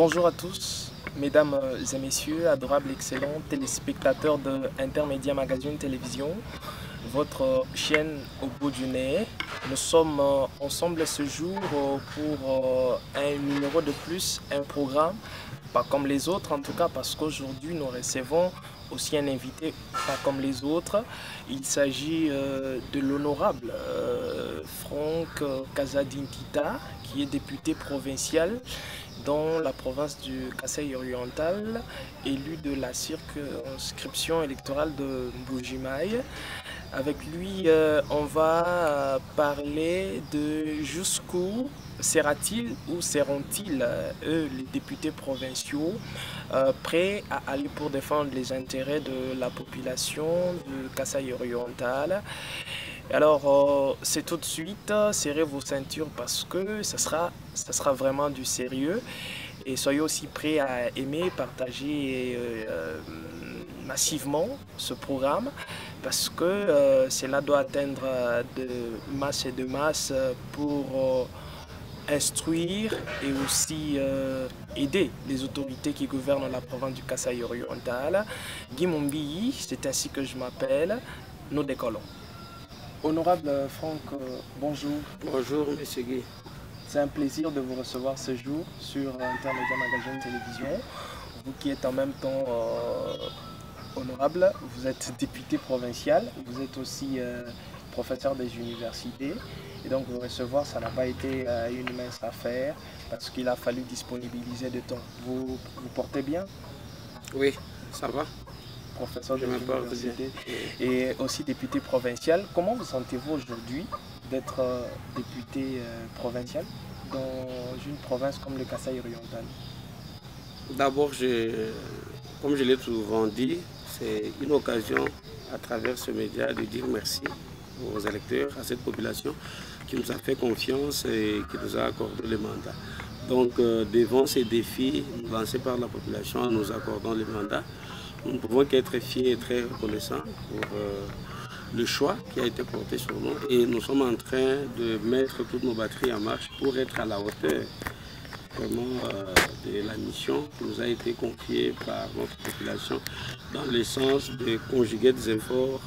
Bonjour à tous, mesdames et messieurs, adorables, excellents téléspectateurs de Intermédia Magazine Télévision, votre chaîne au bout du nez. Nous sommes ensemble ce jour pour un numéro de plus, un programme, pas comme les autres en tout cas, parce qu'aujourd'hui nous recevons aussi un invité pas comme les autres. Il s'agit de l'honorable Franck Casadintita, qui est député provincial dans la province du Kasaï oriental, élu de la circonscription électorale de Mbujimaï. Avec lui, on va parler de jusqu'où sera-t-il ou seront-ils, eux, les députés provinciaux, prêts à aller pour défendre les intérêts de la population du Kasaï oriental. Alors, c'est tout de suite, serrez vos ceintures parce que ça sera vraiment du sérieux. Et soyez aussi prêts à aimer, partager massivement ce programme parce que cela doit atteindre de masse et de masse pour instruire et aussi aider les autorités qui gouvernent la province du Kasaï oriental. Guy Mombi, c'est ainsi que je m'appelle. Nous décollons. Honorable Franck, bonjour. Bonjour, monsieur Guy. C'est un plaisir de vous recevoir ce jour sur Intermédia Magazine Télévision. Vous qui êtes en même temps honorable, vous êtes député provincial, vous êtes aussi professeur des universités. Et donc vous recevoir, ça n'a pas été une mince affaire parce qu'il a fallu disponibiliser du temps. Vous portez bien? Oui, ça va. Professeur de l'université et aussi député provincial. Comment vous sentez-vous aujourd'hui d'être député provincial dans une province comme le Kasaï oriental? D'abord, comme je l'ai souvent dit, c'est une occasion à travers ce média de dire merci aux électeurs, à cette population qui nous a fait confiance et qui nous a accordé le mandat. Donc, devant ces défis lancés par la population en nous accordant le mandat, nous ne pouvons qu'être fiers et très reconnaissants pour le choix qui a été porté sur nous. Et nous sommes en train de mettre toutes nos batteries en marche pour être à la hauteur vraiment de la mission qui nous a été confiée par notre population dans le sens de conjuguer des efforts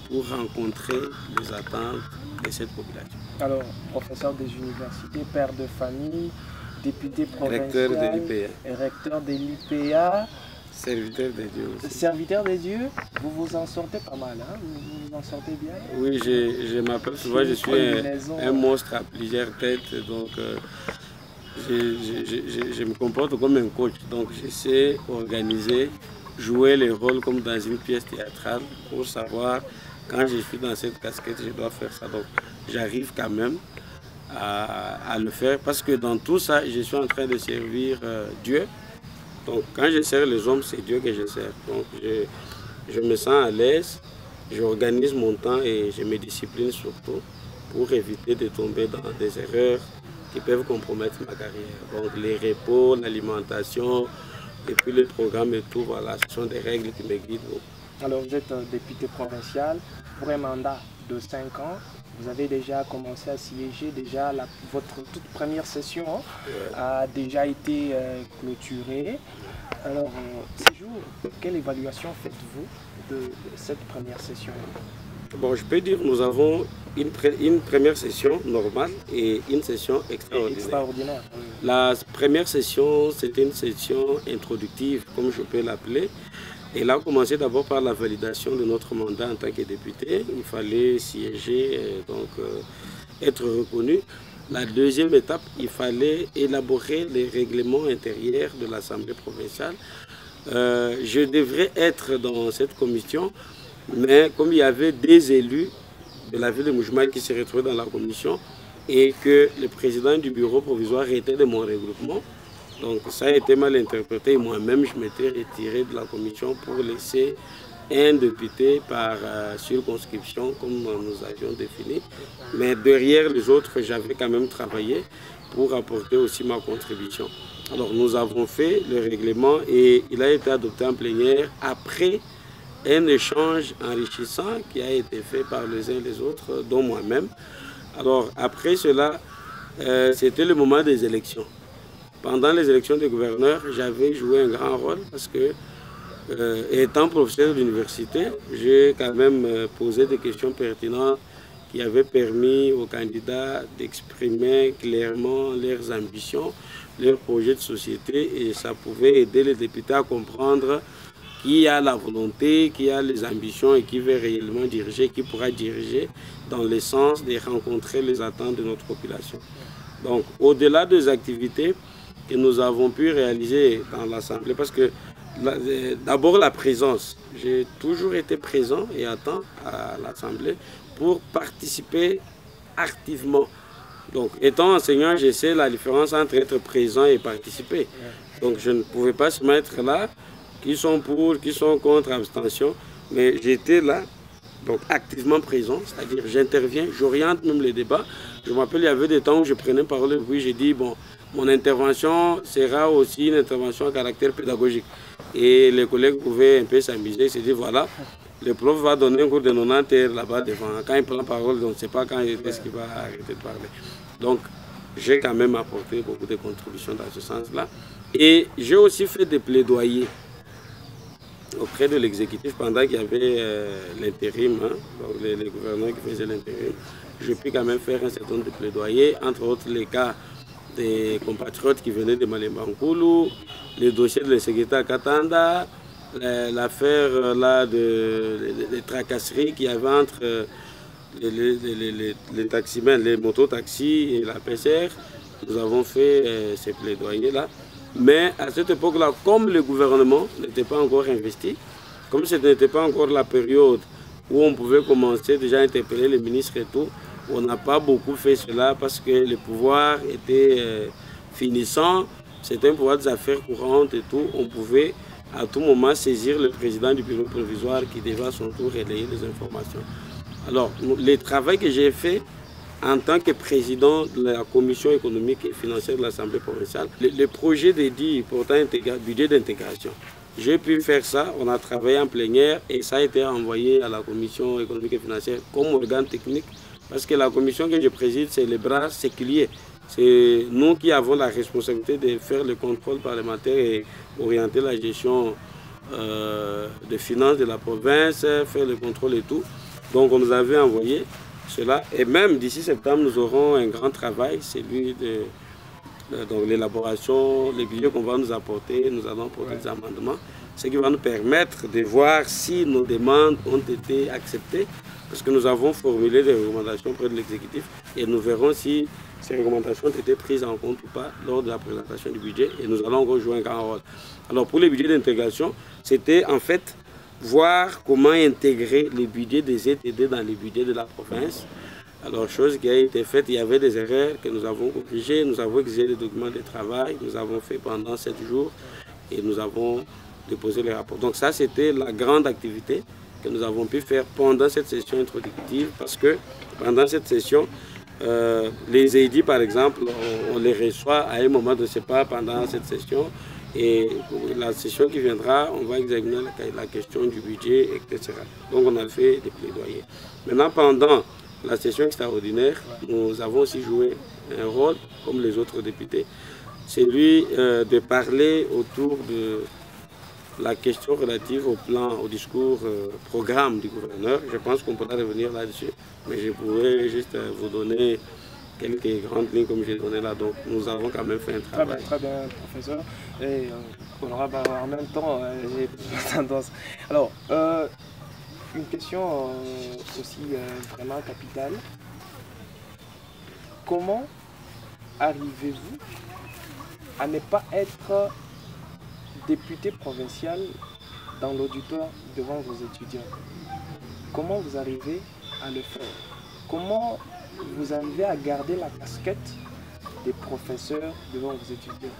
pour rencontrer les attentes de cette population. Alors, professeur des universités, père de famille, député provincial, recteur de l'IPA, serviteur des dieux aussi. Serviteur des dieux, vous vous en sortez pas mal, hein? Vous vous en sortez bien? Oui, je m'appelle souvent, je suis un monstre à plusieurs têtes, donc je me comporte comme un coach. Donc je sais organiser, jouer les rôles comme dans une pièce théâtrale pour savoir quand je suis dans cette casquette, je dois faire ça. Donc j'arrive quand même à le faire parce que dans tout ça, je suis en train de servir Dieu. Donc quand je sers les hommes, c'est Dieu que je sers. Donc je me sens à l'aise, j'organise mon temps et je me discipline surtout pour éviter de tomber dans des erreurs qui peuvent compromettre ma carrière. Donc les repos, l'alimentation et puis le programme et tout, voilà, ce sont des règles qui me guident. Alors vous êtes député provincial pour un mandat de 5 ans. Vous avez déjà commencé à siéger, déjà votre toute première session a déjà été clôturée. Alors, ces jours, quelle évaluation faites-vous de cette première session? Bon, je peux dire que nous avons une première session normale et une session extraordinaire. Oui. La première session, c'était une session introductive, comme je peux l'appeler. Elle a commencé d'abord par la validation de notre mandat en tant que député. Il fallait siéger et donc être reconnu. La deuxième étape, il fallait élaborer les règlements intérieurs de l'Assemblée provinciale. Je devrais être dans cette commission, mais comme il y avait des élus de la ville de Mbujimaï qui se retrouvaient dans la commission et que le président du bureau provisoire était de mon regroupement, donc ça a été mal interprété. Moi-même, je m'étais retiré de la commission pour laisser un député par circonscription, comme nous avions défini. Mais derrière les autres, j'avais quand même travaillé pour apporter aussi ma contribution. Alors nous avons fait le règlement et il a été adopté en plénière après un échange enrichissant qui a été fait par les uns et les autres, dont moi-même. Alors après cela, c'était le moment des élections. pendant les élections des gouverneurs, j'avais joué un grand rôle parce que, étant professeur d'université, j'ai quand même posé des questions pertinentes qui avaient permis aux candidats d'exprimer clairement leurs ambitions, leurs projets de société, et ça pouvait aider les députés à comprendre qui a la volonté, qui a les ambitions et qui veut réellement diriger, qui pourra diriger dans le sens de rencontrer les attentes de notre population. Donc, au-delà des activités que nous avons pu réaliser dans l'Assemblée, parce que d'abord la présence, j'ai toujours été présent et attend à l'Assemblée pour participer activement. Donc, étant enseignant, je sais la différence entre être présent et participer. Donc, je ne pouvais pas se mettre là, qui sont pour, qui sont contre, abstention, mais j'étais là, donc activement présent, c'est-à-dire j'interviens, j'oriente même les débats. Je me rappelle, il y avait des temps où je prenais parole et puis j'ai dit, bon, mon intervention sera aussi une intervention à caractère pédagogique. Et les collègues pouvaient un peu s'amuser, ils se disent, voilà, le prof va donner un cours de 90 heures là-bas devant. Quand il prend parole, on ne sait pas quand est-ce qu'il va arrêter de parler. Donc, j'ai quand même apporté beaucoup de contributions dans ce sens-là. Et j'ai aussi fait des plaidoyers auprès de l'exécutif pendant qu'il y avait l'intérim, hein, les gouverneurs qui faisaient l'intérim. J'ai pu quand même faire un certain nombre de plaidoyers, entre autres les cas des compatriotes qui venaient de Malemba-Nkulu, les dossiers de l'insécurité à Katanda, l'affaire là des tracasseries qu'il y avait entre les taximens, les mototaxis et la PCR. Nous avons fait ces plaidoyers-là. Mais à cette époque-là, comme le gouvernement n'était pas encore investi, comme ce n'était pas encore la période où on pouvait commencer déjà à interpeller les ministres et tout, on n'a pas beaucoup fait cela parce que le pouvoir était finissant, c'était un pouvoir des affaires courantes et tout. On pouvait à tout moment saisir le président du bureau provisoire qui devait à son tour relayer les informations. Alors, le travail que j'ai fait en tant que président de la commission économique et financière de l'Assemblée provinciale, le projet dédié portant budget d'intégration. J'ai pu faire ça, on a travaillé en plénière et ça a été envoyé à la commission économique et financière comme organe technique parce que la commission que je préside, c'est le bras séculier. C'est nous qui avons la responsabilité de faire le contrôle parlementaire et orienter la gestion des finances de la province, faire le contrôle et tout. Donc on nous avait envoyé cela. Et même d'ici septembre, nous aurons un grand travail, celui de l'élaboration, les budgets qu'on va nous apporter. Nous allons apporter des amendements, ce qui va nous permettre de voir si nos demandes ont été acceptées, parce que nous avons formulé des recommandations auprès de l'exécutif et nous verrons si ces recommandations ont été prises en compte ou pas lors de la présentation du budget et nous allons encore jouer un grand rôle. Alors pour les budgets d'intégration, c'était en fait voir comment intégrer les budgets des ETD dans les budgets de la province. Alors, chose qui a été faite, il y avait des erreurs que nous avons corrigées, nous avons exigé des documents de travail, nous avons fait pendant 7 jours et nous avons déposé les rapports. Donc ça, c'était la grande activité que nous avons pu faire pendant cette session introductive parce que pendant cette session, les EIDI, par exemple, on les reçoit à un moment, je ne sais pas, pendant cette session. Et la session qui viendra, on va examiner la question du budget, etc. Donc on a fait des plaidoyers. Maintenant, pendant la session extraordinaire, nous avons aussi joué un rôle, comme les autres députés, celui de parler autour de la question relative au discours programme du gouverneur. Je pense qu'on pourra revenir là-dessus, mais je pourrais juste vous donner quelques grandes lignes comme j'ai donné là. Donc nous avons quand même fait un travail. Très bien, professeur. Et honorable, en même temps, j'ai tendance. Alors, une question aussi vraiment capitale. Comment arrivez-vous à ne pas être député provincial dans l'auditoire devant vos étudiants? Comment vous arrivez à le faire? Comment vous arrivez à garder la casquette des professeurs devant vos étudiants?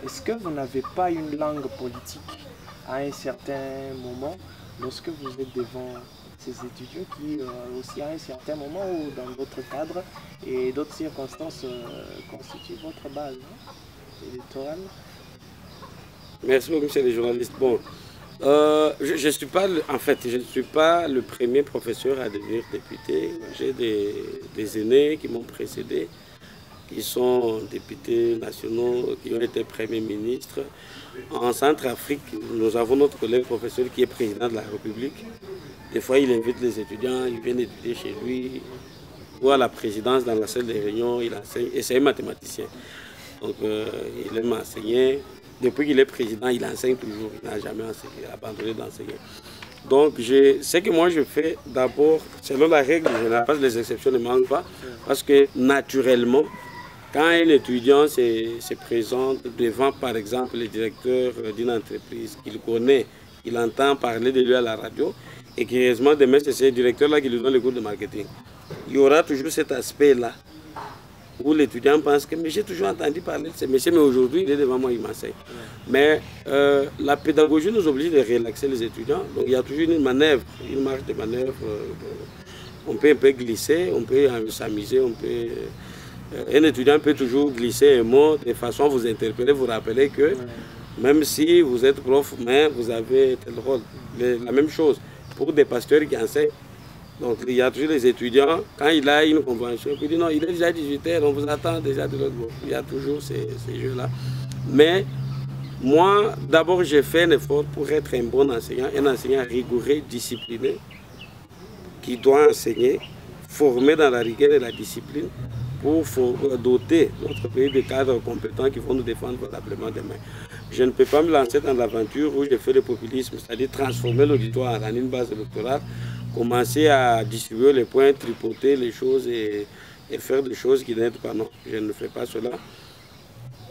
Est-ce que vous n'avez pas une langue politique à un certain moment lorsque vous êtes devant ces étudiants qui aussi à un certain moment ou dans d'autres cadres et d'autres circonstances constituent votre base électorale? Merci beaucoup, monsieur le journaliste. Bon, je suis pas, en fait, je ne suis pas le premier professeur à devenir député. J'ai des aînés qui m'ont précédé. qui sont députés nationaux, qui ont été premiers ministres. En Centrafrique, nous avons notre collègue professeur qui est président de la République. Des fois, il invite les étudiants, ils viennent étudier chez lui, ou à la présidence, dans la salle des réunions, il enseigne, et c'est un mathématicien. Donc, il aime enseigner. Depuis qu'il est président, il enseigne toujours, il n'a jamais enseigné, abandonné d'enseigner. Donc, ce que moi je fais d'abord, selon la règle générale, parce que les exceptions ne manquent pas, parce que naturellement, quand un étudiant se présente devant, par exemple, le directeur d'une entreprise qu'il connaît, il entend parler de lui à la radio, et curieusement, demain, c'est ce directeur-là qui lui donne le cours de marketing. Il y aura toujours cet aspect-là, où l'étudiant pense que j'ai toujours entendu parler de ce monsieur, mais aujourd'hui, il est devant moi, il m'enseigne. Mais la pédagogie nous oblige de relaxer les étudiants, donc il y a toujours une manœuvre, une marge de manœuvre. On peut un peu glisser, on peut s'amuser, on peut... Un étudiant peut toujours glisser un mot de façon à vous interpeller, vous rappeler que même si vous êtes prof, mais vous avez tel rôle. La même chose pour des pasteurs qui enseignent. Donc il y a toujours les étudiants, quand il a une convention, il dit non, il est déjà 18h, on vous attend déjà de l'autre bord. Il y a toujours ces jeux-là. Mais moi, d'abord, j'ai fait un effort pour être un bon enseignant rigoureux, discipliné, qui doit enseigner, formé dans la rigueur et la discipline, pour doter notre pays de cadres compétents qui vont nous défendre valablement demain. Je ne peux pas me lancer dans l'aventure où je fais le populisme, c'est-à-dire transformer l'auditoire en une base électorale, commencer à distribuer les points, tripoter les choses et faire des choses qui n'aident pas. Non, je ne fais pas cela.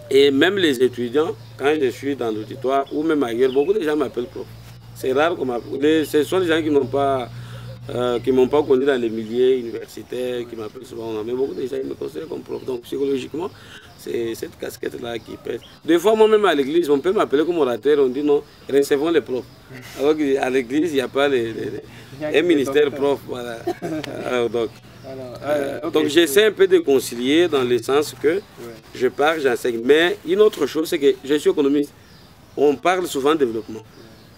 Et même les étudiants, quand je suis dans l'auditoire ou même ailleurs, beaucoup de gens m'appellent prof. C'est rare qu'on m'appelle. Ce sont des gens qui ne m'ont pas connu dans les milieux universitaires, qui m'appellent souvent. Mais beaucoup de gens me considèrent comme prof. Donc psychologiquement, c'est cette casquette-là qui pèse. Des fois, moi-même à l'église, on peut m'appeler comme orateur, on dit non, recevons les profs. Alors qu'à l'église, il n'y a pas un ministère prof. Voilà. Donc j'essaie un peu de concilier dans le sens que je pars, j'enseigne. Mais une autre chose, c'est que je suis économiste. On parle souvent de développement.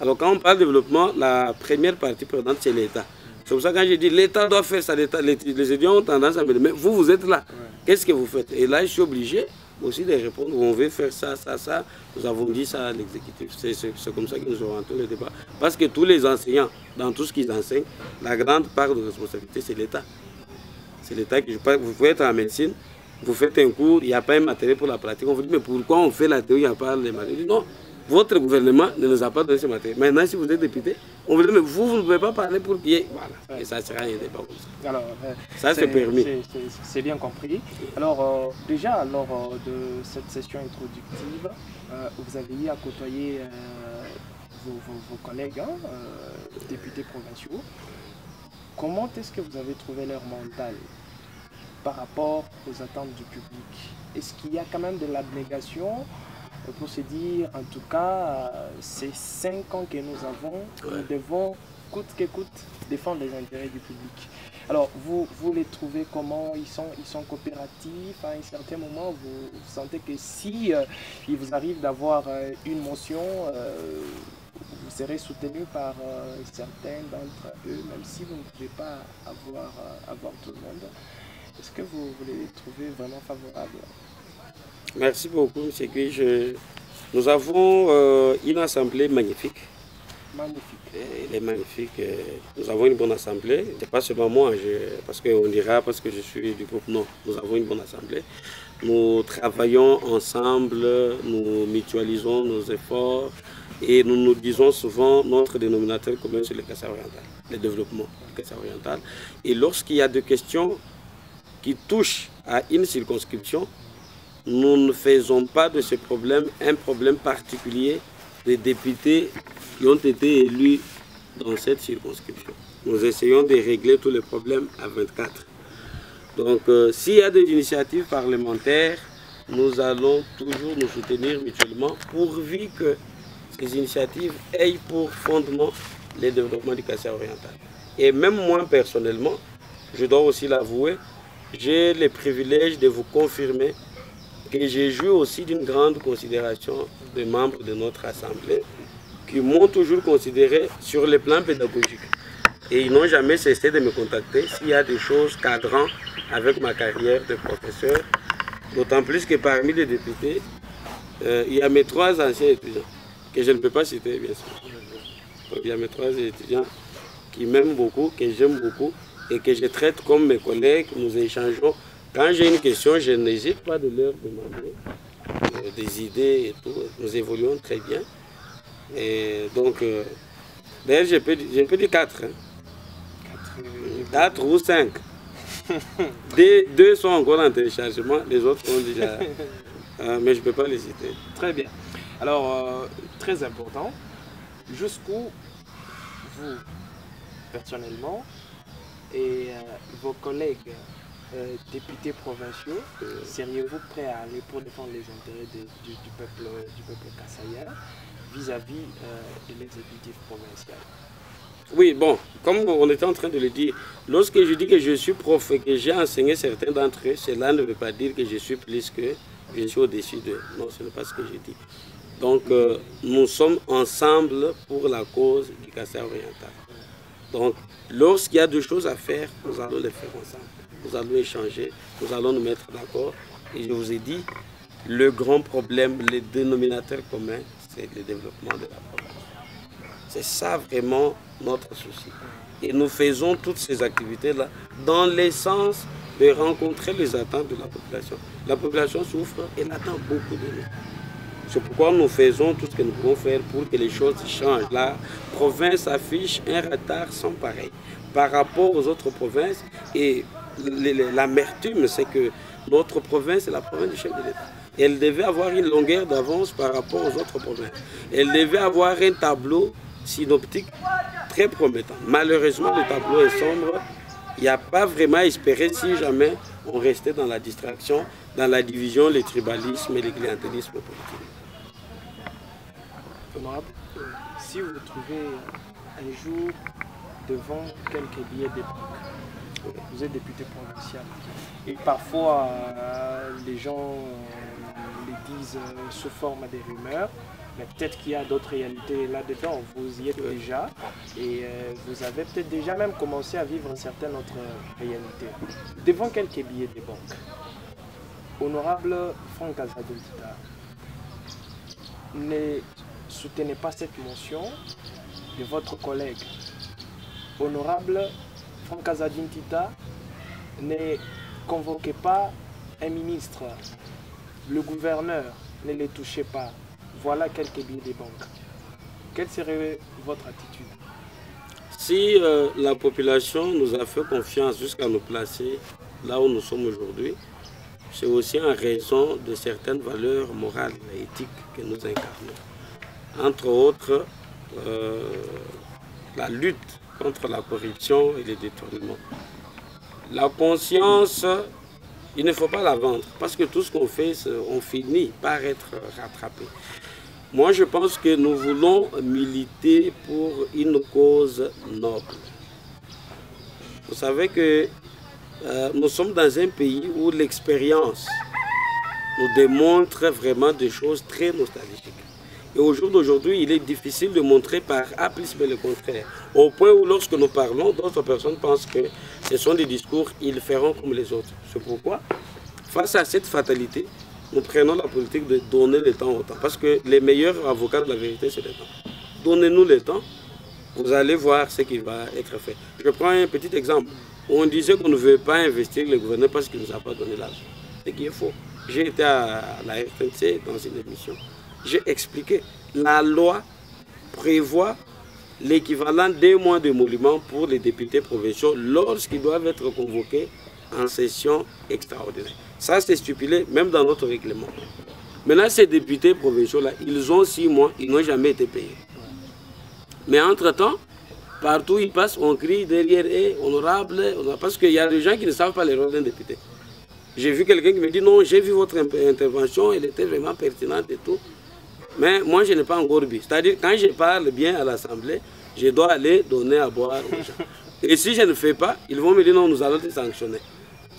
Alors quand on parle de développement, la première partie prenante, c'est l'État. C'est pour ça que quand je dis l'État doit faire ça, les étudiants ont tendance à me dire, mais vous êtes là, qu'est-ce que vous faites? Et là, je suis obligé aussi de répondre, on veut faire ça, ça, ça. Nous avons dit ça à l'exécutif. C'est comme ça que nous orientons le débat. Parce que tous les enseignants, dans tout ce qu'ils enseignent, la grande part de responsabilité, c'est l'État. C'est l'État qui, vous pouvez être en médecine, vous faites un cours, il n'y a pas un matériel pour la pratique. On vous dit, mais pourquoi on fait la théorie, il n'y a pas les matériels? Non. Votre gouvernement ne nous a pas donné ce matériel. Maintenant, si vous êtes député, on vous dit, mais vous ne pouvez pas parler pour qu'il y ait... Voilà. Et ça sera un débat comme ça. Alors, ça, c'est permis. C'est bien compris. Alors, déjà, lors de cette session introductive, vous avez eu à côtoyer vos collègues, députés provinciaux. Comment est-ce que vous avez trouvé leur mental par rapport aux attentes du public? Est-ce qu'il y a quand même de l'abnégation pour se dire, en tout cas, ces 5 ans que nous avons, nous devons, coûte que coûte, défendre les intérêts du public. Alors, vous les trouvez comment? Ils sont coopératifs? À un certain moment, vous sentez que si il vous arrive d'avoir une motion, vous serez soutenu par certains d'entre eux, même si vous ne pouvez pas avoir tout le monde. Est-ce que vous les trouvez vraiment favorables? Merci beaucoup, M. Guy. Nous avons une assemblée magnifique. Magnifique. Elle est magnifique. Nous avons une bonne assemblée. Ce n'est pas seulement moi, parce qu'on dira parce que je suis du groupe. Non, nous avons une bonne assemblée. Nous travaillons ensemble, nous mutualisons nos efforts et nous nous disons souvent notre dénominateur commun sur le Kassai oriental, le développement du Kassai oriental. Et lorsqu'il y a des questions qui touchent à une circonscription, nous ne faisons pas de ce problème un problème particulier des députés qui ont été élus dans cette circonscription. Nous essayons de régler tous les problèmes à 24. Donc, s'il y a des initiatives parlementaires, nous allons toujours nous soutenir mutuellement pourvu que ces initiatives aient pour fondement le développement du Kassai oriental. Et même moi, personnellement, je dois aussi l'avouer, j'ai le privilège de vous confirmer que j'ai joué aussi d'une grande considération des membres de notre Assemblée qui m'ont toujours considéré sur le plan pédagogique. Et ils n'ont jamais cessé de me contacter s'il y a des choses cadrant avec ma carrière de professeur D'autant plus que parmi les députés, il y a mes 3 anciens étudiants, que je ne peux pas citer, bien sûr. Donc, il y a mes 3 étudiants qui m'aiment beaucoup, que j'aime beaucoup, et que je traite comme mes collègues. Nous échangeons. Quand j'ai une question, je n'hésite pas de leur demander des idées et tout. Nous évoluons très bien. Et donc, d'ailleurs, je peux dire 4. 4 ou 5. 2 sont encore en téléchargement, les autres sont déjà... mais je ne peux pas les citer. Très bien. Alors, très important, jusqu'où vous, personnellement, et vos collègues députés provinciaux, seriez-vous prêts à aller pour défendre les intérêts du peuple kassaïen vis-à-vis de l'exécutif provincial? Oui, bon, comme on était en train de le dire, lorsque je dis que je suis prof et que j'ai enseigné certains d'entre eux, cela ne veut pas dire que je suis plus que je suis au-dessus d'eux. Non, ce n'est pas ce que je dis. Donc, nous sommes ensemble pour la cause du Kasaï oriental. Donc, lorsqu'il y a des choses à faire, nous allons les faire ensemble. Nous allons échanger, nous allons nous mettre d'accord. Et je vous ai dit, le grand problème, le dénominateur commun, c'est le développement de la province. C'est ça vraiment notre souci. Et nous faisons toutes ces activités-là dans l'essence de rencontrer les attentes de la population. La population souffre, elle attend beaucoup de nous. C'est pourquoi nous faisons tout ce que nous pouvons faire pour que les choses changent. La province affiche un retard sans pareil par rapport aux autres provinces. Et l'amertume, c'est que notre province est la province du chef de l'État. Elle devait avoir une longueur d'avance par rapport aux autres provinces. Elle devait avoir un tableau synoptique très promettant. Malheureusement, le tableau est sombre. Il n'y a pas vraiment à espérer si jamais on restait dans la distraction, dans la division, le tribalisme et le clientélisme politique. Honorable, si vous vous trouvez un jour devant quelques billets de banque, vous êtes député provincial, et parfois les gens les disent sous forme des rumeurs, mais peut-être qu'il y a d'autres réalités là-dedans. Vous y êtes déjà et vous avez peut-être déjà même commencé à vivre une certaine autre réalité. Devant quelques billets de banque, honorable Franck Azadou Ntita, ne soutenez pas cette motion de votre collègue. Honorable Franck Azadou Ntita, ne convoquez pas un ministre, le gouverneur, ne les touchez pas. Voilà quelques billets des banques. Quelle serait votre attitude? Si la population nous a fait confiance jusqu'à nous placer là où nous sommes aujourd'hui, c'est aussi en raison de certaines valeurs morales et éthiques que nous incarnons. Entre autres, la lutte contre la corruption et les détournements. La conscience, il ne faut pas la vendre, parce que tout ce qu'on fait, on finit par être rattrapé. Moi, je pense que nous voulons militer pour une cause noble. Vous savez que nous sommes dans un pays où l'expérience nous démontre vraiment des choses très nostalgiques. Et au jour d'aujourd'hui, il est difficile de montrer par A plus B le contraire. Au point où lorsque nous parlons, d'autres personnes pensent que ce sont des discours, ils feront comme les autres. C'est pourquoi, face à cette fatalité, nous prenons la politique de donner le temps au temps. Parce que les meilleurs avocats de la vérité, c'est le temps. Donnez-nous le temps, vous allez voir ce qui va être fait. Je prends un petit exemple. On disait qu'on ne veut pas investir le gouvernement parce qu'il ne nous a pas donné l'argent. Ce qui est faux. J'ai été à la RTNC dans une émission. J'ai expliqué. La loi prévoit l'équivalent d'1 mois de monument pour les députés provinciaux lorsqu'ils doivent être convoqués en session extraordinaire. Ça, c'est stipulé même dans notre règlement. Maintenant, ces députés provinciaux-là, ils ont 6 mois, ils n'ont jamais été payés. Mais entre-temps, partout où ils passent, on crie derrière eux, honorable, parce qu'il y a des gens qui ne savent pas les rôles d'un député. J'ai vu quelqu'un qui me dit, non, j'ai vu votre intervention, elle était vraiment pertinente et tout. Mais moi, je n'ai pas encore bu. C'est-à-dire, quand je parle bien à l'Assemblée, je dois aller donner à boire aux gens. Et si je ne fais pas, ils vont me dire, non, nous allons te sanctionner.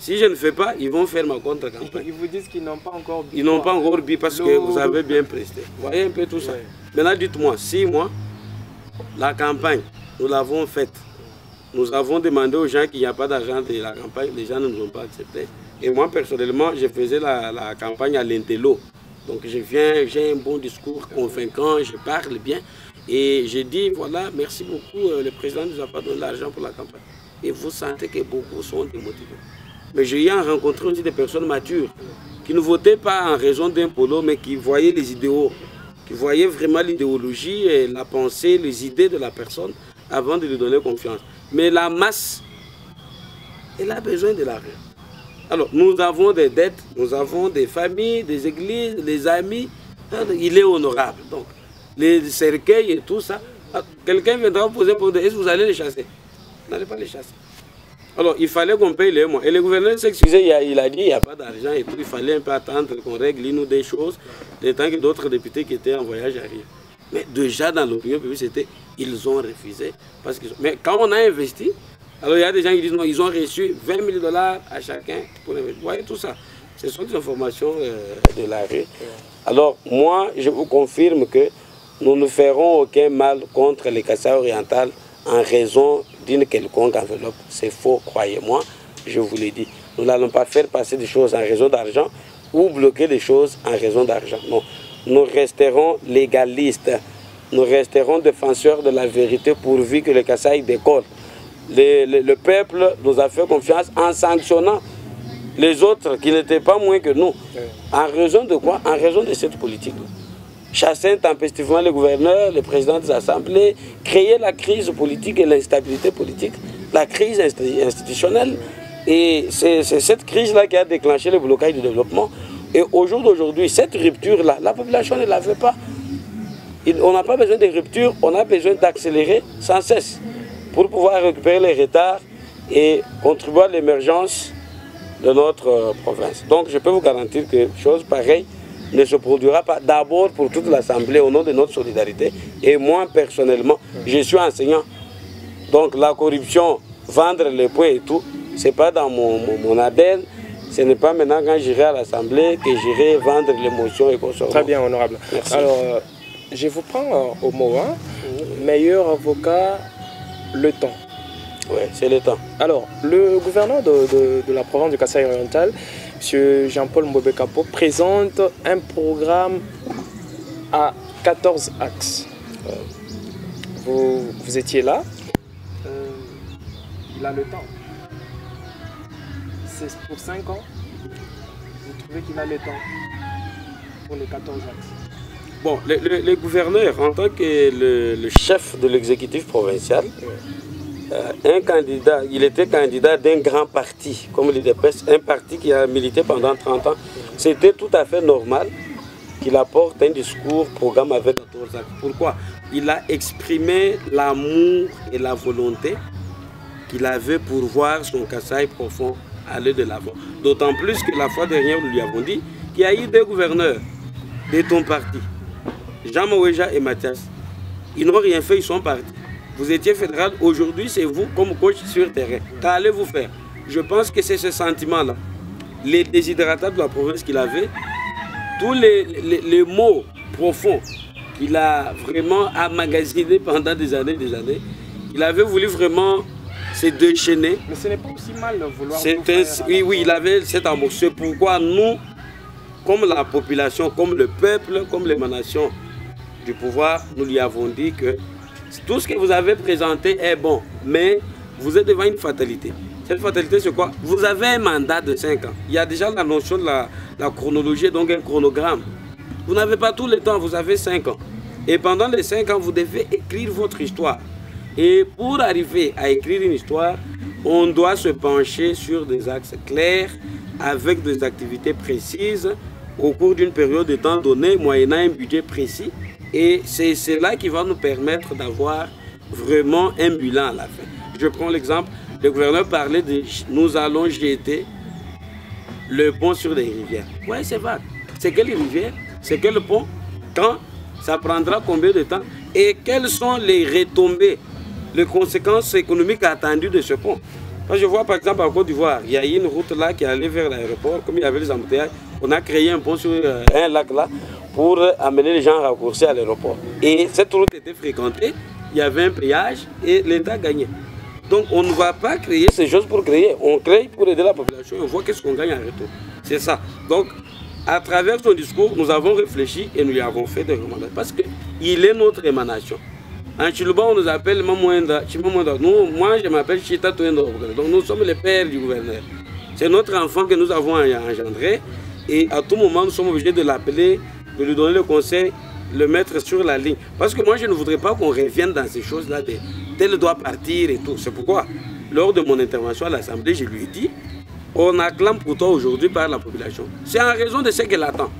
Si je ne fais pas, ils vont faire ma contre-campagne. Ils vous disent qu'ils n'ont pas encore bu. Ils n'ont pas encore bu parce que vous avez bien presté. Vous voyez un peu tout ça. Maintenant, dites-moi, 6 mois, la campagne, nous l'avons faite. Nous avons demandé aux gens qu'il n'y a pas d'argent de la campagne. Les gens ne nous ont pas accepté. Et moi, personnellement, je faisais la campagne à l'intello. Donc je viens, j'ai un bon discours convaincant, je parle bien. Et je dis, voilà, merci beaucoup, le président ne nous a pas donné l'argent pour la campagne. Et vous sentez que beaucoup sont démotivés. Mais j'ai rencontré aussi des personnes matures qui ne votaient pas en raison d'un polo, mais qui voyaient les idéaux, qui voyaient vraiment l'idéologie, et la pensée, les idées de la personne avant de lui donner confiance. Mais la masse, elle a besoin de l'argent. Alors, nous avons des dettes, nous avons des familles, des églises, des amis. Il est honorable. Donc, les cercueils et tout ça, quelqu'un viendra vous poser pour dire, est-ce que vous allez les chasser? Vous n'allez pas les chasser. Alors, il fallait qu'on paye les mois. Et le gouverneur s'excusait, il a dit, il n'y a pas d'argent et tout. Il fallait un peu attendre qu'on règle une ou des choses, le temps que d'autres députés qui étaient en voyage arrivent. Mais déjà, dans l'opinion publique, c'était, ils ont refusé. Mais quand on a investi, alors il y a des gens qui disent non, ils ont reçu 20 000 $ à chacun pour investir. Vous voyez tout ça. Ce sont des informations de la rue. Alors moi, je vous confirme que nous ne ferons aucun mal contre les Kasaï orientales en raison d'une quelconque enveloppe. C'est faux, croyez-moi, je vous l'ai dit. Nous n'allons pas faire passer des choses en raison d'argent ou bloquer des choses en raison d'argent. Non, nous resterons légalistes. Nous resterons défenseurs de la vérité pourvu que les Kasaï décollent. Le peuple nous a fait confiance en sanctionnant les autres qui n'étaient pas moins que nous. En raison de quoi? En raison de cette politique-là. Chasser intempestivement les gouverneurs, les présidents des assemblées, créer la crise politique et l'instabilité politique, la crise institutionnelle. Et c'est cette crise-là qui a déclenché le blocage du développement. Et au jour d'aujourd'hui, cette rupture-là, la population ne la veut pas. On n'a pas besoin de rupture, on a besoin d'accélérer sans cesse pour pouvoir récupérer les retards et contribuer à l'émergence de notre province. Donc je peux vous garantir que chose pareille ne se produira pas d'abord pour toute l'Assemblée au nom de notre solidarité. Et moi personnellement, je suis enseignant. Donc la corruption, vendre les points et tout, ce n'est pas dans mon ADN. Ce n'est pas maintenant quand j'irai à l'Assemblée que j'irai vendre l'émotion et consommer. Très bien, honorable. Merci. Alors, je vous prends au mot. Hein. Meilleur avocat, le temps. Oui, c'est le temps. Alors, le gouverneur de la province du Kasaï oriental, M. Jean-Paul Mbobekapo, présente un programme à 14 axes. Vous étiez là. Il a le temps. C'est pour 5 ans. Vous trouvez qu'il a le temps pour les 14 axes? Bon, le gouverneur, en tant que le chef de l'exécutif provincial, un candidat, il était candidat d'un grand parti, comme l'UDPS, un parti qui a milité pendant 30 ans. C'était tout à fait normal qu'il apporte un discours, programme avec 14 actes. Pourquoi? Il a exprimé l'amour et la volonté qu'il avait pour voir son Kasaï profond aller de l'avant. D'autant plus que la fois dernière, nous lui avons dit qu'il y a eu deux gouverneurs de ton parti, Jean Maouéja et Mathias. Ils n'ont rien fait, ils sont partis. Vous étiez fédéral, aujourd'hui c'est vous comme coach sur terrain. Qu'allez-vous faire? Je pense que c'est ce sentiment-là. Les déshydratats de la province qu'il avait, tous les mots profonds qu'il a vraiment emmagasinés pendant des années, il avait voulu vraiment se déchaîner. Mais ce n'est pas aussi mal de vouloir... Oui, il avait cet amour. C'est pourquoi nous, comme la population, comme le peuple, comme l'émanation du pouvoir, nous lui avons dit que tout ce que vous avez présenté est bon, mais vous êtes devant une fatalité. Cette fatalité, c'est quoi? Vous avez un mandat de 5 ans. Il y a déjà la notion de la chronologie, donc un chronogramme. Vous n'avez pas tout le temps, vous avez 5 ans. Et pendant les 5 ans, vous devez écrire votre histoire. Et pour arriver à écrire une histoire, on doit se pencher sur des axes clairs, avec des activités précises, au cours d'une période de temps donnée, moyennant un budget précis. Et c'est cela qui va nous permettre d'avoir vraiment un bilan à la fin. Je prends l'exemple, le gouverneur parlait de « nous allons jeter le pont sur les rivières ». Oui, c'est vague. C'est quelle rivière? C'est quel pont? Quand? Ça prendra combien de temps? Et quelles sont les retombées, les conséquences économiques attendues de ce pont? Quand je vois par exemple en Côte d'Ivoire, il y a une route là qui allait vers l'aéroport, comme il y avait les embouteillages, on a créé un pont sur un lac là pour amener les gens raccourcis à l'aéroport. Et cette route était fréquentée, il y avait un péage et l'État gagnait. Donc on ne va pas créer ces choses pour créer, on crée pour aider la population et on voit qu'est-ce qu'on gagne en retour. C'est ça. Donc à travers son discours, nous avons réfléchi et nous lui avons fait des recommandations parce qu'il est notre émanation. En Chiluba, on nous appelle Mamouenda. Moi, je m'appelle Chita Touenda. Donc nous sommes les pères du gouverneur. C'est notre enfant que nous avons engendré et à tout moment, nous sommes obligés de l'appeler, de lui donner le conseil, le mettre sur la ligne. Parce que moi, je ne voudrais pas qu'on revienne dans ces choses-là, tel doit partir et tout. C'est pourquoi, lors de mon intervention à l'Assemblée, je lui ai dit, on acclame pour toi aujourd'hui par la population. C'est en raison de ce qu'elle attend.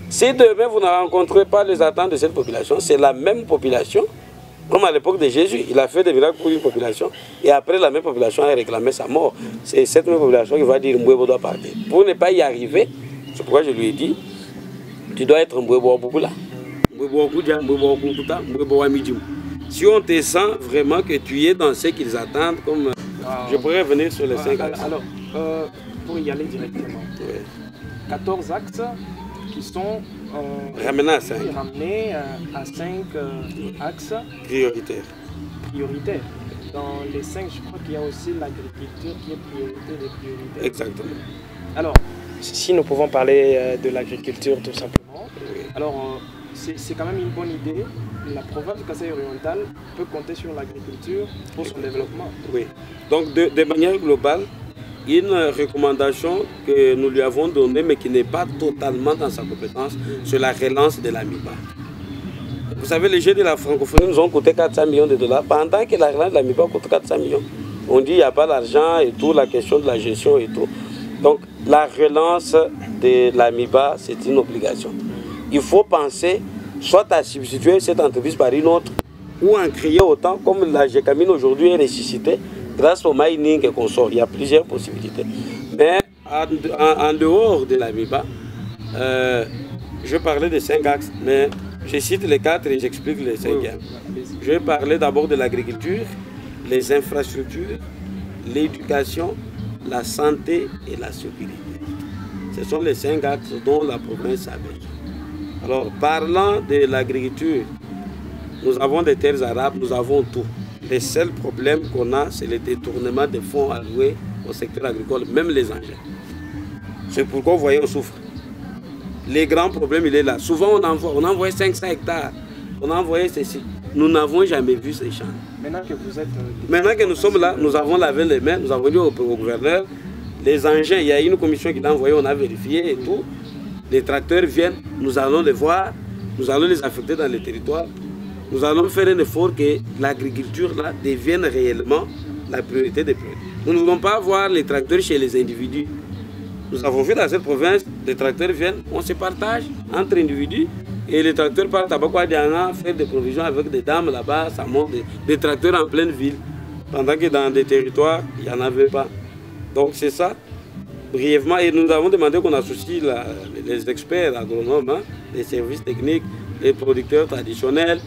Si demain, vous ne rencontrez pas les attentes de cette population, c'est la même population, comme à l'époque de Jésus, il a fait des miracles pour une population, et après, la même population a réclamé sa mort. C'est cette même population qui va dire, Mbouébo doit partir. Pour ne pas y arriver, c'est pourquoi je lui ai dit, tu dois être Mbouébo Bouboula. Si on te sent vraiment que tu es dans ce qu'ils attendent, comme je pourrais revenir sur les 5 axes. Alors, pour y aller directement, 14 axes qui sont ramenés à 5, à 5 axes prioritaires. Dans les 5, je crois qu'il y a aussi l'agriculture qui est priorité des priorités. Exactement. Alors, si nous pouvons parler de l'agriculture tout simplement, alors c'est quand même une bonne idée. La province du Kasaï oriental peut compter sur l'agriculture pour son développement. Oui. Donc, de manière globale, une recommandation que nous lui avons donnée, mais qui n'est pas totalement dans sa compétence, c'est la relance de l'AMIBA. Vous savez, les jeux de la francophonie nous ont coûté 400 millions de dollars, pendant que la relance de l'AMIBA coûte 400 millions. On dit qu'il n'y a pas d'argent et tout, la question de la gestion et tout. Donc, la relance de l'AMIBA, c'est une obligation. Il faut penser soit à substituer cette entreprise par une autre, ou en créer autant, comme la GECAMINE aujourd'hui est ressuscitée, grâce au mining et consorts. Il y a plusieurs possibilités. Mais en dehors de l'AMIBA, je parlais de 5 axes, mais je cite les 4 et j'explique les 5e. Je vais parler d'abord de l'agriculture, les infrastructures, l'éducation, la santé et la sécurité. Ce sont les 5 axes dont la province a besoin. Alors, parlant de l'agriculture, nous avons des terres arables, nous avons tout. Les seuls problèmes qu'on a, c'est le détournement des fonds alloués au secteur agricole, même les engins. C'est pourquoi vous voyez, on souffre. Les grands problèmes, il est là. Souvent, on envoie 500 hectares, on a envoyé ceci. Nous n'avons jamais vu ces champs. Maintenant que nous sommes là, nous avons lavé les mains, nous avons dit au gouverneur, les engins, il y a une commission qui l'a envoyé, on a vérifié et tout. Les tracteurs viennent, nous allons les voir, nous allons les affecter dans les territoires. Nous allons faire un effort que l'agriculture là devienne réellement la priorité des priorités. Nous ne voulons pas voir les tracteurs chez les individus. Nous avons vu dans cette province, les tracteurs viennent, on se partage entre individus et les tracteurs partent à Bakwadiana faire des provisions avec des dames là-bas, ça monte des tracteurs en pleine ville. Pendant que dans des territoires, il n'y en avait pas. Donc c'est ça, brièvement. Et nous avons demandé qu'on associe les experts agronomes, les services techniques, les producteurs traditionnels,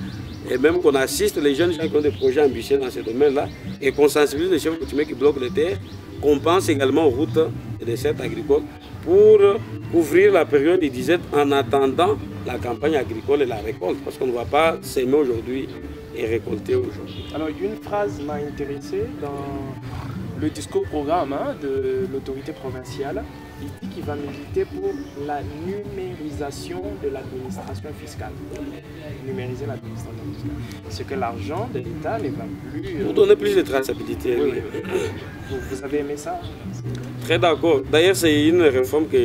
et même qu'on assiste les jeunes gens qui ont des projets ambitieux dans ce domaine-là, et qu'on sensibilise les chefs coutumiers qui bloquent les terres, qu'on pense également aux routes et des dessertes agricoles pour couvrir la période des disettes en attendant la campagne agricole et la récolte, parce qu'on ne va pas s'aimer aujourd'hui et récolter aujourd'hui. Alors une phrase m'a intéressé dans le discours programme de l'autorité provinciale. Il dit qu'il va militer pour la numérisation de l'administration fiscale. Numériser l'administration fiscale. C'est que l'argent de l'État ne va plus... Pour donner plus de traçabilité. Oui. Vous avez aimé ça? Très d'accord. D'ailleurs, c'est une réforme que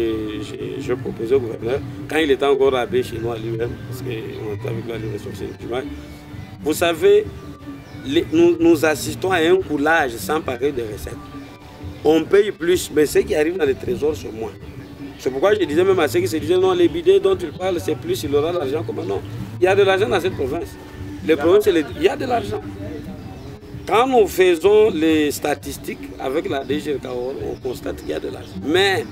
je proposais au gouverneur quand il était encore abbé chez nous à lui-même, parce qu'on était avec la ressources humaines. Vous savez, nous assistons à un coulage sans pareil de recettes. On paye plus, mais ce qui arrive dans les trésors, c'est moins. C'est pourquoi je disais même à ceux qui se disaient non, les bidets dont tu parles, c'est plus, il aura de l'argent. Comment non? Il y a de l'argent dans cette province. Le problème, c'est qu'il y a de l'argent. Quand nous faisons les statistiques avec la DGRKO, on constate qu'il y a de l'argent. Mais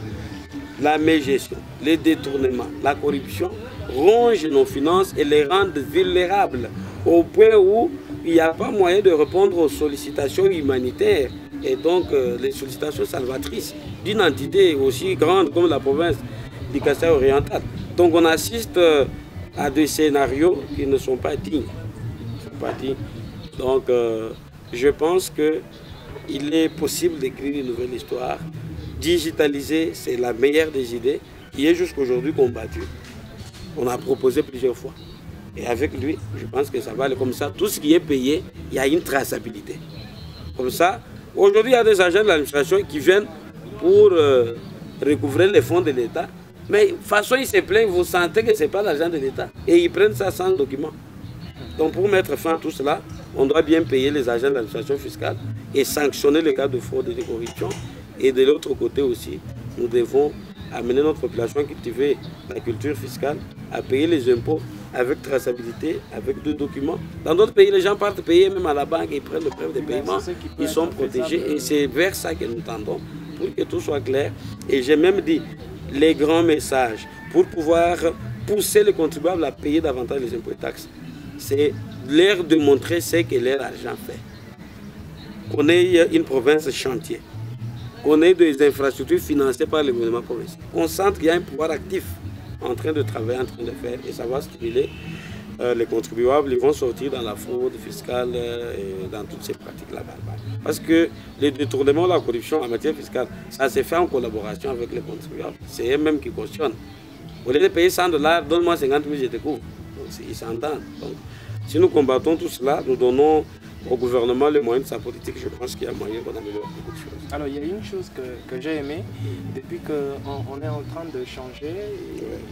la mégestion, les détournements, la corruption rongent nos finances et les rendent vulnérables au point où il n'y a pas moyen de répondre aux sollicitations humanitaires et donc les sollicitations salvatrices d'une entité aussi grande comme la province du Kasaï oriental. Donc on assiste à des scénarios qui ne sont pas dignes. Donc je pense que il est possible d'écrire une nouvelle histoire. Digitaliser, c'est la meilleure des idées, qui est jusqu'à aujourd'hui combattue. On a proposé plusieurs fois. Et avec lui, je pense que ça va aller comme ça. Tout ce qui est payé, il y a une traçabilité. Comme ça, aujourd'hui, il y a des agents de l'administration qui viennent pour recouvrer les fonds de l'État. Mais de toute façon, ils se plaignent, vous sentez que ce n'est pas l'argent de l'État. Et ils prennent ça sans document. Donc pour mettre fin à tout cela, on doit bien payer les agents de l'administration fiscale et sanctionner les cas de fraude et de corruption. Et de l'autre côté aussi, nous devons amener notre population à cultiver la culture fiscale, à payer les impôts avec traçabilité, avec deux documents. Dans d'autres pays, les gens partent payer même à la banque, ils prennent le preuve de paiement, ils sont protégés et c'est vers ça que nous tendons pour que tout soit clair. Et j'ai même dit les grands messages pour pouvoir pousser les contribuables à payer davantage les impôts et taxes. C'est leur de montrer ce que leur argent fait. Qu'on ait une province chantier, qu'on ait des infrastructures financées par le gouvernement provincial, qu'on sente qu'il y a un pouvoir actif en train de travailler, en train de faire, et ça va stimuler les contribuables. Ils vont sortir dans la fraude fiscale et dans toutes ces pratiques-là. Parce que les détournements, la corruption en matière fiscale, ça se fait en collaboration avec les contribuables. C'est eux-mêmes qui cautionnent. Au lieu de payer 100 $, donne-moi 50 000, je te couvre. Donc, ils s'entendent. Donc, si nous combattons tout cela, nous donnons au gouvernement les moyens de sa politique. Je pense qu'il y a moyen qu'on améliore beaucoup de choses. Alors, il y a une chose que j'ai aimée depuis qu'on est en train de changer.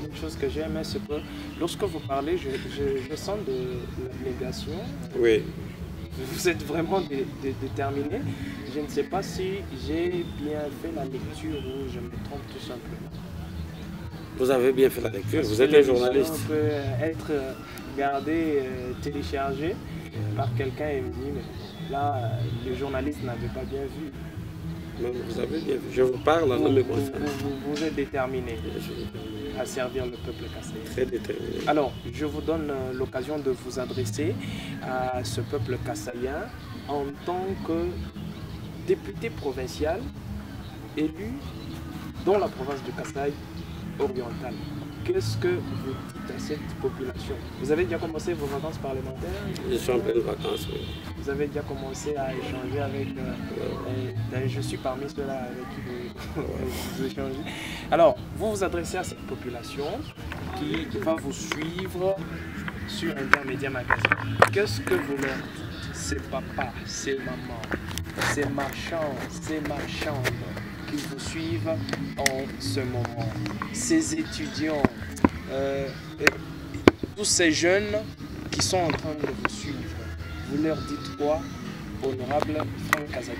Une chose que j'ai aimée, c'est que lorsque vous parlez, je sens de l'abnégation. Oui. Vous êtes vraiment déterminé. Je ne sais pas si j'ai bien fait la lecture ou je me trompe tout simplement. Vous avez bien fait la lecture, vous êtes un journaliste. On peut être regardé, téléchargé par quelqu'un et me dire, mais là, le journaliste n'avait pas bien vu. Non, vous avez bien vu. Je vous parle en nom de conscience. Vous êtes déterminé à servir le peuple kassaïen. Très déterminé. Alors, je vous donne l'occasion de vous adresser à ce peuple kassaïen en tant que député provincial élu dans la province du Kasaï oriental. Qu'est-ce que vous dites à cette population? Vous avez déjà commencé vos vacances parlementaires? Je suis en pleine vacances, oui. Vous avez déjà commencé à échanger avec... je suis parmi ceux-là avec qui vous échangez. Alors, vous vous adressez à cette population qui va vous suivre sur Intermédia Magazine. Qu'est-ce que vous leur dites? C'est papa, c'est maman, c'est marchand, c'est marchande qui vous suivent en ce moment. Ces étudiants, tous ces jeunes qui sont en train de vous suivre, vous leur dites quoi, honorable Franck Kazadi?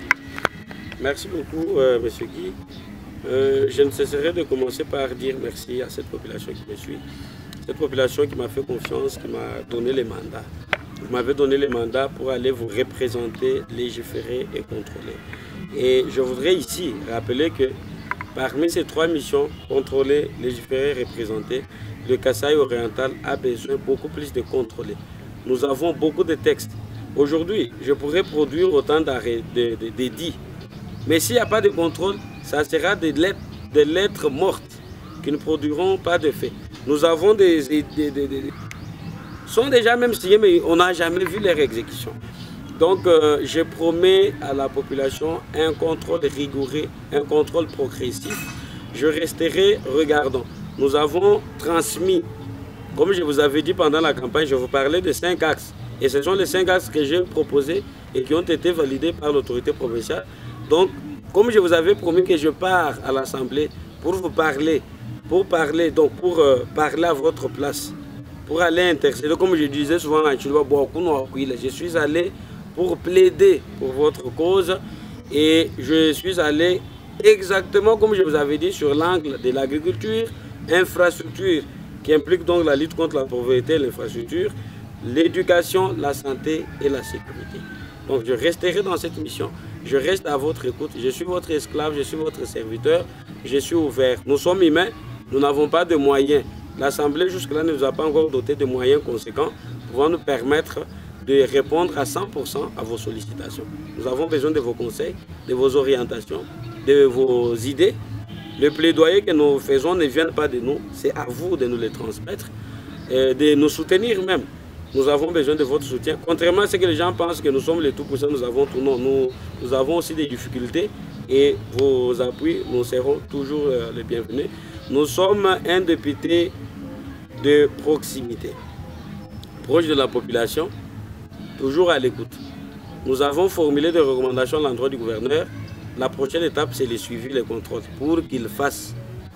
Merci beaucoup, monsieur Guy. Je ne cesserai de commencer par dire merci à cette population qui me suit. Cette population qui m'a fait confiance, qui m'a donné les mandats. Vous m'avez donné les mandats pour aller vous représenter, légiférer et contrôler. Et je voudrais ici rappeler que parmi ces trois missions, contrôler, légiférer, représenter, le Kasaï oriental a besoin beaucoup plus de contrôler. Nous avons beaucoup de textes. Aujourd'hui, je pourrais produire autant d'édits. Mais s'il n'y a pas de contrôle, ça sera des lettres mortes qui ne produiront pas de fait. Nous avons sont déjà même signés, mais on n'a jamais vu leur exécution. Donc, je promets à la population un contrôle rigoureux, un contrôle progressif. Je resterai regardant. Nous avons transmis, comme je vous avais dit pendant la campagne, je vous parlais de 5 axes. Et ce sont les 5 axes que j'ai proposés et qui ont été validés par l'autorité provinciale. Donc, comme je vous avais promis que je pars à l'Assemblée pour vous parler, pour parler à votre place, pour aller intercéder, comme je disais souvent en Chinois, je suis allé pour plaider pour votre cause et je suis allé exactement comme je vous avais dit sur l'angle de l'agriculture, infrastructure qui implique donc la lutte contre la pauvreté et l'infrastructure, l'éducation, la santé et la sécurité. Donc je resterai dans cette mission, je reste à votre écoute, je suis votre esclave, je suis votre serviteur, je suis ouvert. Nous sommes humains, nous n'avons pas de moyens. L'Assemblée jusque-là ne nous a pas encore doté de moyens conséquents pouvant nous permettre de répondre à 100% à vos sollicitations. Nous avons besoin de vos conseils, de vos orientations, de vos idées. Le plaidoyer que nous faisons ne vient pas de nous, c'est à vous de nous les transmettre, de nous soutenir même. Nous avons besoin de votre soutien. Contrairement à ce que les gens pensent que nous sommes les tout-puissants, nous avons tout. Non, nous avons aussi des difficultés et vos appuis, nous serons toujours les bienvenus. Nous sommes un député de proximité, proche de la population, toujours à l'écoute. Nous avons formulé des recommandations à l'endroit du gouverneur. La prochaine étape, c'est le suivi, les contrôles, pour qu'il fasse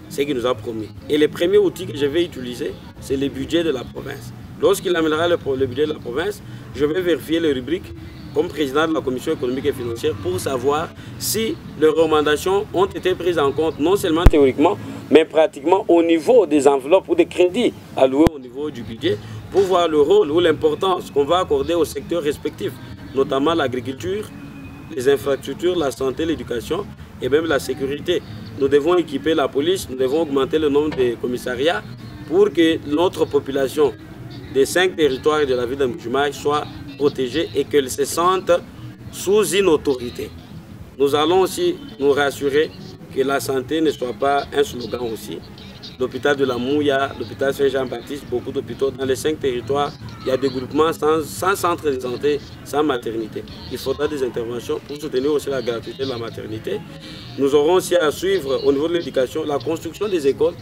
ce qu'il nous a promis. Et le premier outil que je vais utiliser, c'est le budget de la province. Lorsqu'il amènera le budget de la province, je vais vérifier les rubriques comme président de la commission économique et financière pour savoir si les recommandations ont été prises en compte, non seulement théoriquement, mais pratiquement au niveau des enveloppes ou des crédits alloués au niveau du budget, pour voir le rôle ou l'importance qu'on va accorder aux secteurs respectifs, notamment l'agriculture, les infrastructures, la santé, l'éducation et même la sécurité. Nous devons équiper la police, nous devons augmenter le nombre de commissariats pour que notre population des 5 territoires de la ville d'Amboujoumaï soit protégée et qu'elle se sente sous une autorité. Nous allons aussi nous rassurer que la santé ne soit pas un slogan aussi. L'hôpital de la Mouya, l'hôpital Saint-Jean-Baptiste, beaucoup d'hôpitaux dans les 5 territoires, il y a des groupements sans centre de santé, sans maternité. Il faudra des interventions pour soutenir aussi la gratuité de la maternité. Nous aurons aussi à suivre au niveau de l'éducation la construction des écoles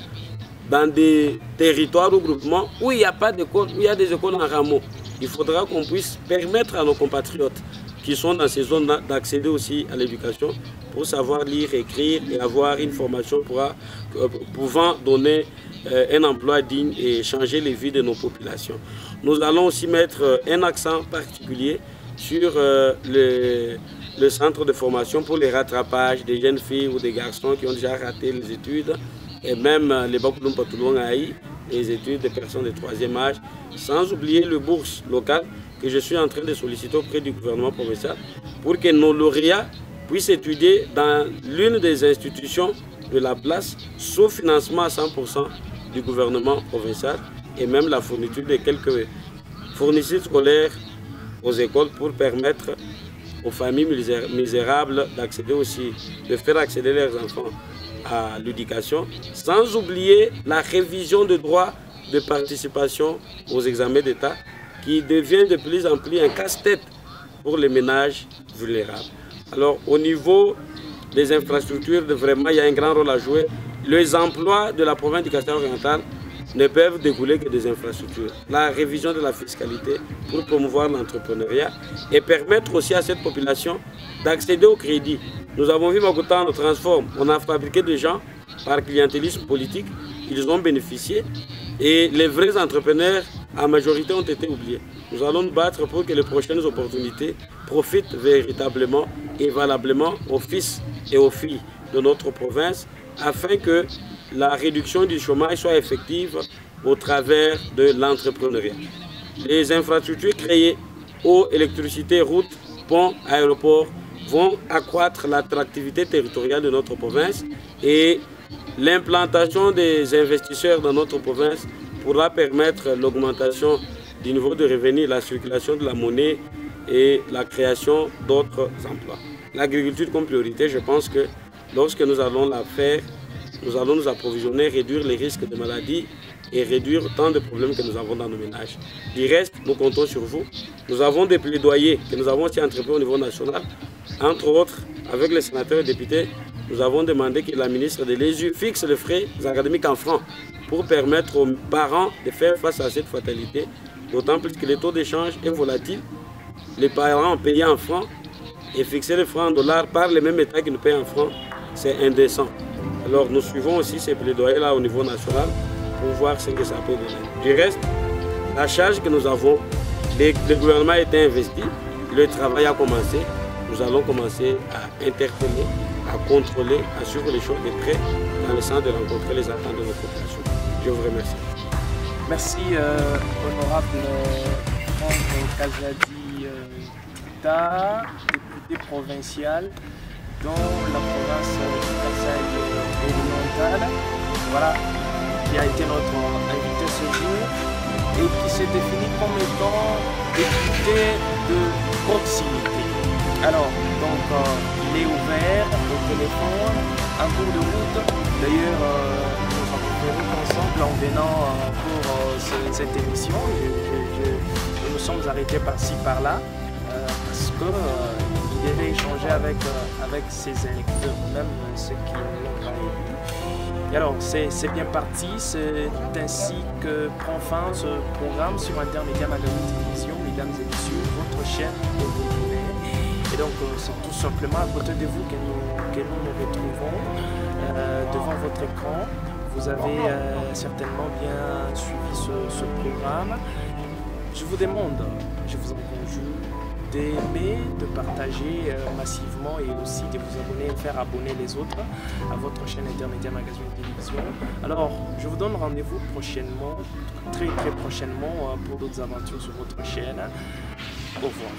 dans des territoires ou groupements où il n'y a pas d'école, où il y a des écoles en rameau. Il faudra qu'on puisse permettre à nos compatriotes qui sont dans ces zones d'accéder aussi à l'éducation pour savoir lire, écrire et avoir une formation pouvant donner un emploi digne et changer les vies de nos populations. Nous allons aussi mettre un accent particulier sur le centre de formation pour les rattrapages des jeunes filles ou des garçons qui ont déjà raté les études et même les Bakulum Patoulong Aïe, les études des personnes de 3e âge, sans oublier le bourse local que je suis en train de solliciter auprès du gouvernement provincial pour que nos lauréats puissent étudier dans l'une des institutions de la place sous financement à 100% du gouvernement provincial et même la fourniture de quelques fournitures scolaires aux écoles pour permettre aux familles misérables d'accéder aussi, de faire accéder leurs enfants à l'éducation, sans oublier la révision de droits de participation aux examens d'État qui devient de plus en plus un casse-tête pour les ménages vulnérables. Alors au niveau des infrastructures, vraiment il y a un grand rôle à jouer. Les emplois de la province du Kasai oriental ne peuvent découler que des infrastructures. La révision de la fiscalité pour promouvoir l'entrepreneuriat et permettre aussi à cette population d'accéder au crédit. Nous avons vu Makuta nous transforme. On a fabriqué des gens par clientélisme politique, ils ont bénéficié et les vrais entrepreneurs en majorité ont été oubliés. Nous allons nous battre pour que les prochaines opportunités profitent véritablement et valablement aux fils et aux filles de notre province afin que la réduction du chômage soit effective au travers de l'entrepreneuriat. Les infrastructures créées, eau, électricité, routes, ponts, aéroports, vont accroître l'attractivité territoriale de notre province et l'implantation des investisseurs dans notre province pourra permettre l'augmentation du niveau de revenus, la circulation de la monnaie et la création d'autres emplois. L'agriculture comme priorité, je pense que lorsque nous allons la faire, nous allons nous approvisionner, réduire les risques de maladies et réduire tant de problèmes que nous avons dans nos ménages. Du reste, nous comptons sur vous. Nous avons des plaidoyers que nous avons aussi entrepris au niveau national. Entre autres, avec les sénateurs et députés, nous avons demandé que la ministre de l'ESU fixe les frais académiques en francs pour permettre aux parents de faire face à cette fatalité, d'autant plus que le taux d'échange est volatile. Les parents payent en francs et fixer les francs en dollars par les mêmes États qui nous payent en francs, c'est indécent. Alors nous suivons aussi ces plaidoyers-là au niveau national pour voir ce que ça peut donner. Du reste, la charge que nous avons, le gouvernement a été investi, le travail a commencé. Nous allons commencer à interpeller, à contrôler, à suivre les choses de près dans le sens de rencontrer les attentes de notre population. Je vous remercie. Merci, honorable Franck Kazadi Kita, député provincial dans la province du Kasaï oriental, voilà, qui a été notre invité ce jour et qui s'est défini comme étant député de proximité. Alors, donc, il est ouvert au téléphone, en cours de route. D'ailleurs, nous avons fait ensemble en venant pour cette émission. Je vous arrêter par-ci, par-là, parce qu'il devait échanger avec ses électeurs, même ceux qui ne l'ont pas élu. Et alors, c'est bien parti, c'est ainsi que prend fin ce programme sur Intermédia Magazine Télévision, mesdames et messieurs, votre chaîne de Bourgogne. Et donc, c'est tout simplement à côté de vous que nous retrouvons devant votre écran. Vous avez certainement bien suivi ce programme. Je vous demande, je vous en conjure, d'aimer, de partager massivement et aussi de vous abonner et faire abonner les autres à votre chaîne Intermédia Magazine Télévision. Alors, je vous donne rendez-vous prochainement, très prochainement, pour d'autres aventures sur votre chaîne. Au revoir.